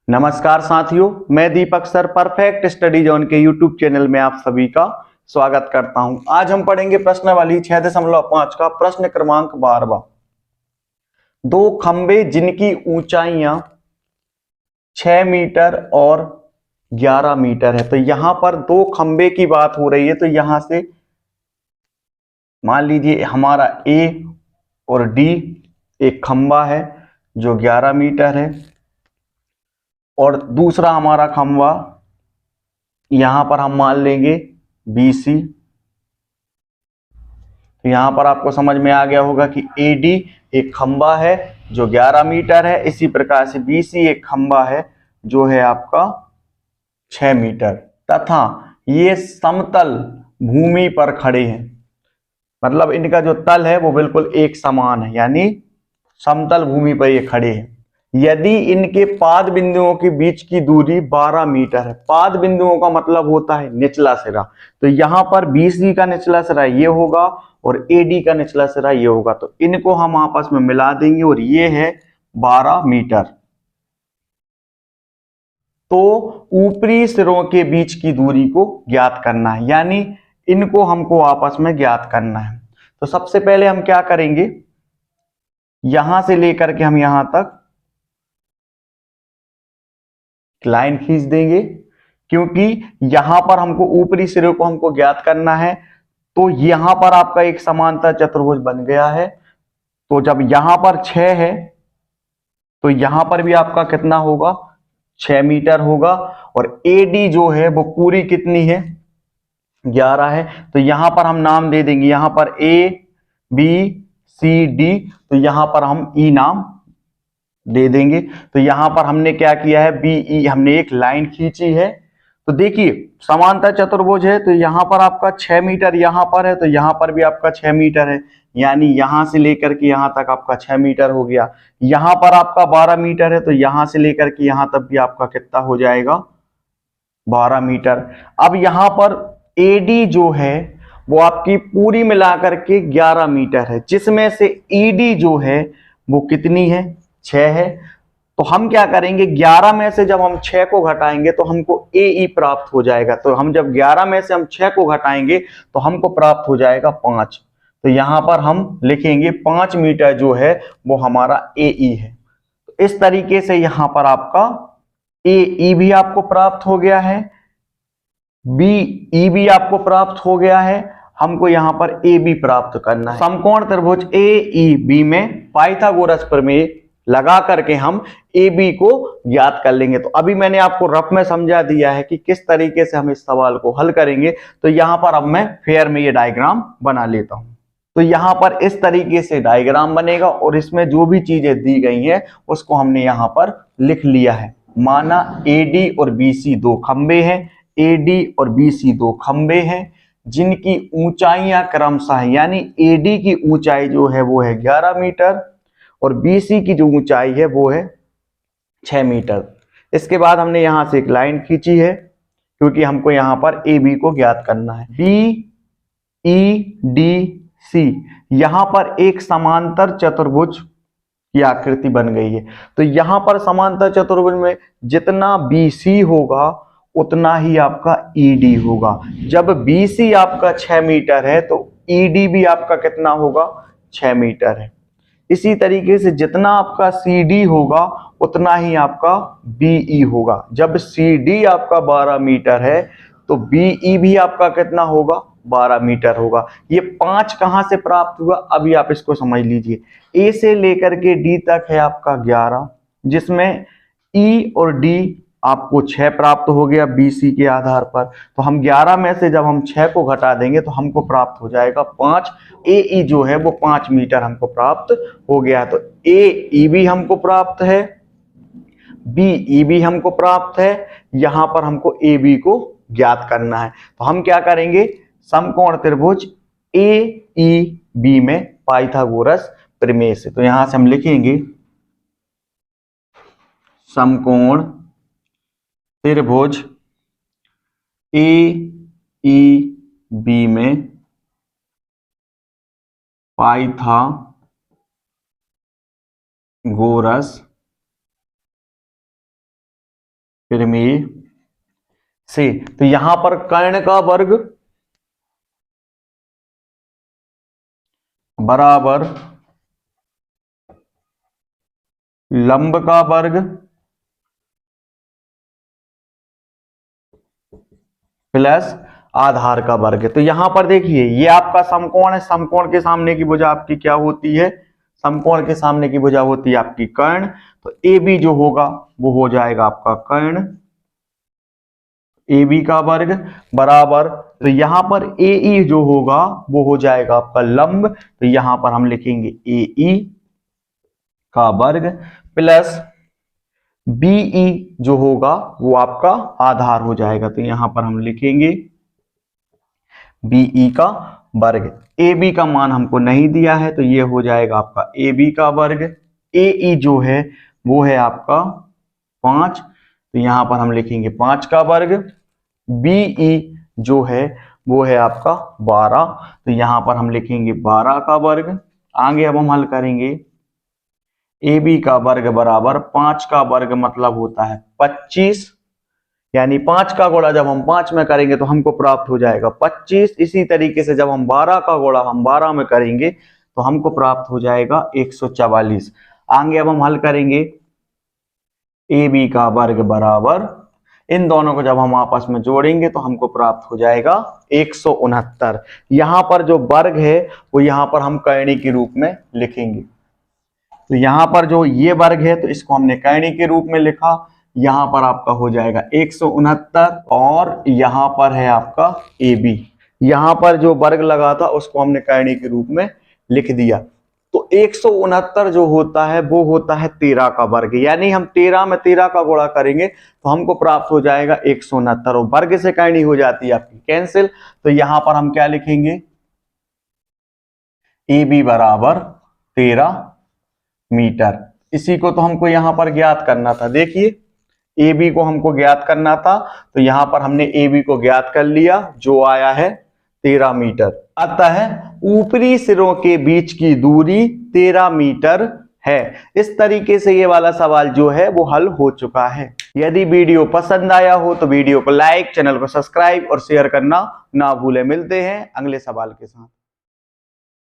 नमस्कार साथियों, मैं दीपक सर परफेक्ट स्टडी जोन के यूट्यूब चैनल में आप सभी का स्वागत करता हूं। आज हम पढ़ेंगे प्रश्नावली 6.5 का प्रश्न क्रमांक 12। दो खंबे जिनकी ऊंचाइयां 6 मीटर और 11 मीटर है। तो यहां पर दो खंबे की बात हो रही है। तो यहां से मान लीजिए हमारा ए और डी एक खंबा है जो 11 मीटर है और दूसरा हमारा खंबा यहां पर हम मान लेंगे बी सी। तो यहां पर आपको समझ में आ गया होगा कि AD एक खंबा है जो 11 मीटर है, इसी प्रकार से BC एक खंबा है जो है आपका 6 मीटर, तथा ये समतल भूमि पर खड़े हैं। मतलब इनका जो तल है वो बिल्कुल एक समान है, यानी समतल भूमि पर ये खड़े हैं। यदि इनके पाद बिंदुओं के बीच की दूरी 12 मीटर है। पाद बिंदुओं का मतलब होता है निचला सिरा। तो यहां पर BC का निचला सिरा ये होगा और AD का निचला सिरा ये होगा। तो इनको हम आपस में मिला देंगे और ये है 12 मीटर। तो ऊपरी सिरों के बीच की दूरी को ज्ञात करना है, यानी इनको हमको आपस में ज्ञात करना है। तो सबसे पहले हम क्या करेंगे, यहां से लेकर के हम यहां तक लाइन खींच देंगे, क्योंकि यहां पर हमको ऊपरी सिरे को हमको ज्ञात करना है। तो यहां पर आपका एक समांतर चतुर्भुज बन गया है। तो जब यहां पर 6 है तो यहां पर भी आपका कितना होगा, 6 मीटर होगा। और AD जो है वो पूरी कितनी है, 11 है। तो यहां पर हम नाम दे देंगे, यहां पर ABCD, तो यहां पर हम E नाम दे देंगे। तो यहां पर हमने क्या किया है, BE हमने एक लाइन खींची है। तो देखिए समांतर चतुर्भुज है, तो यहां पर आपका 6 मीटर यहां पर है, तो यहां पर भी आपका 6 मीटर है, यानी यहां से लेकर के यहां तक आपका 6 मीटर हो गया। यहां पर आपका 12 मीटर है, तो यहां से लेकर के यहां तक भी आपका कितना हो जाएगा, 12 मीटर। अब यहां पर AD जो है वो आपकी पूरी मिलाकर के 11 मीटर है, जिसमें से ED जो है वो कितनी है, 6 है। तो हम क्या करेंगे, 11 में से जब हम 6 को घटाएंगे तो हमको AE प्राप्त हो जाएगा। तो हम जब 11 में से हम 6 को घटाएंगे तो हमको प्राप्त हो जाएगा 5। तो यहां पर हम लिखेंगे 5 मीटर जो है वो हमारा AE है। तो इस तरीके से यहां पर आपका AE भी आपको प्राप्त हो गया है, BE भी आपको प्राप्त हो गया है। हमको यहां पर AB प्राप्त करना है। समकोण त्रिभुज AEB में पाइथागोरस प्रमेय लगा करके हम AB को ज्ञात कर लेंगे। तो अभी मैंने आपको रफ में समझा दिया है कि किस तरीके से हम इस सवाल को हल करेंगे। तो यहां पर अब मैं फेयर में ये डायग्राम बना लेता हूं। तो यहां पर इस तरीके से डायग्राम बनेगा और इसमें जो भी चीजें दी गई हैं उसको हमने यहां पर लिख लिया है। माना AD और BC दो खंबे हैं, AD और BC दो खंबे हैं जिनकी ऊंचाइयां क्रमशः, यानी AD की ऊंचाई जो है वो है 11 मीटर और BC की जो ऊंचाई है वो है 6 मीटर। इसके बाद हमने यहां से एक लाइन खींची है, क्योंकि हमको यहां पर AB को ज्ञात करना है। BEDC यहां पर एक समांतर चतुर्भुज की आकृति बन गई है। तो यहां पर समांतर चतुर्भुज में जितना BC होगा उतना ही आपका ED होगा। जब BC आपका 6 मीटर है तो ED भी आपका कितना होगा, 6 मीटर है। इसी तरीके से जितना आपका CD होगा उतना ही आपका BE होगा। जब CD आपका 12 मीटर है तो BE भी आपका कितना होगा, 12 मीटर होगा। ये 5 कहां से प्राप्त हुआ, अभी आप इसको समझ लीजिए। A से लेकर के D तक है आपका 11, जिसमें E और D आपको 6 प्राप्त हो गया BC के आधार पर। तो हम 11 में से जब हम 6 को घटा देंगे तो हमको प्राप्त हो जाएगा 5। AE जो है वो 5 मीटर हमको प्राप्त हो गया। तो AE भी हमको प्राप्त है, BE भी हमको प्राप्त है, यहां पर हमको AB को ज्ञात करना है। तो हम क्या करेंगे, समकोण त्रिभुज AEB में पाइथागोरस प्रमेय से, तो यहां से हम लिखेंगे समकोण त्रिभुज AEB में पाइथागोरस फिर में से। तो यहां पर कर्ण का वर्ग बराबर लंब का वर्ग प्लस आधार का वर्ग। तो यहां पर देखिए ये आपका समकोण है, समकोण के सामने की भुजा आपकी क्या होती है, समकोण के सामने की भुजा होती है आपकी कर्ण। तो ए बी जो होगा वो हो जाएगा आपका कर्ण ए बी का वर्ग बराबर, तो यहां पर ए ई जो होगा वो हो जाएगा आपका लंब, तो यहां पर हम लिखेंगे ए ई का वर्ग प्लस बीई जो होगा वो आपका आधार हो जाएगा। तो यहां पर हम लिखेंगे बीई का वर्ग। ए बी का मान हमको नहीं दिया है तो ये हो जाएगा आपका ए बी का वर्ग। ए ई जो है वो है आपका 5, तो यहां पर हम लिखेंगे 5 का वर्ग। बीई जो है वो है आपका 12, तो यहां पर हम लिखेंगे 12 का वर्ग। आगे अब हम हल करेंगे ए बी का वर्ग बराबर 5 का वर्ग मतलब होता है 25, यानी 5 का गुणा जब हम 5 में करेंगे तो हमको प्राप्त हो जाएगा 25। इसी तरीके से जब हम 12 का गुणा हम 12 में करेंगे तो हमको प्राप्त हो जाएगा 144। आगे अब हम हल करेंगे ए बी का वर्ग बराबर, इन दोनों को जब हम आपस में जोड़ेंगे तो हमको प्राप्त हो जाएगा 169। यहां पर जो वर्ग है वो यहां पर हम करणी के रूप में लिखेंगे। तो यहां पर जो ये वर्ग है तो इसको हमने करणी के रूप में लिखा, यहां पर आपका हो जाएगा 169 और यहां पर है आपका ए बी। यहां पर जो वर्ग लगा था उसको हमने करणी के रूप में लिख दिया। तो 169 जो होता है वो होता है 13 का वर्ग, यानी हम 13 में 13 का गुणा करेंगे तो हमको प्राप्त हो जाएगा 169 और वर्ग से करणी हो जाती है आपकी कैंसिल। तो यहां पर हम क्या लिखेंगे ए बी बराबर 13 मीटर। इसी को तो हमको यहां पर ज्ञात करना था। देखिए ए बी को हमको ज्ञात करना था तो यहां पर हमने ए बी को ज्ञात कर लिया जो आया है 13 मीटर। अतः ऊपरी सिरों के बीच की दूरी 13 मीटर है। इस तरीके से ये वाला सवाल जो है वो हल हो चुका है। यदि वीडियो पसंद आया हो तो वीडियो को लाइक, चैनल को सब्सक्राइब और शेयर करना ना भूलें। मिलते हैं अगले सवाल के साथ।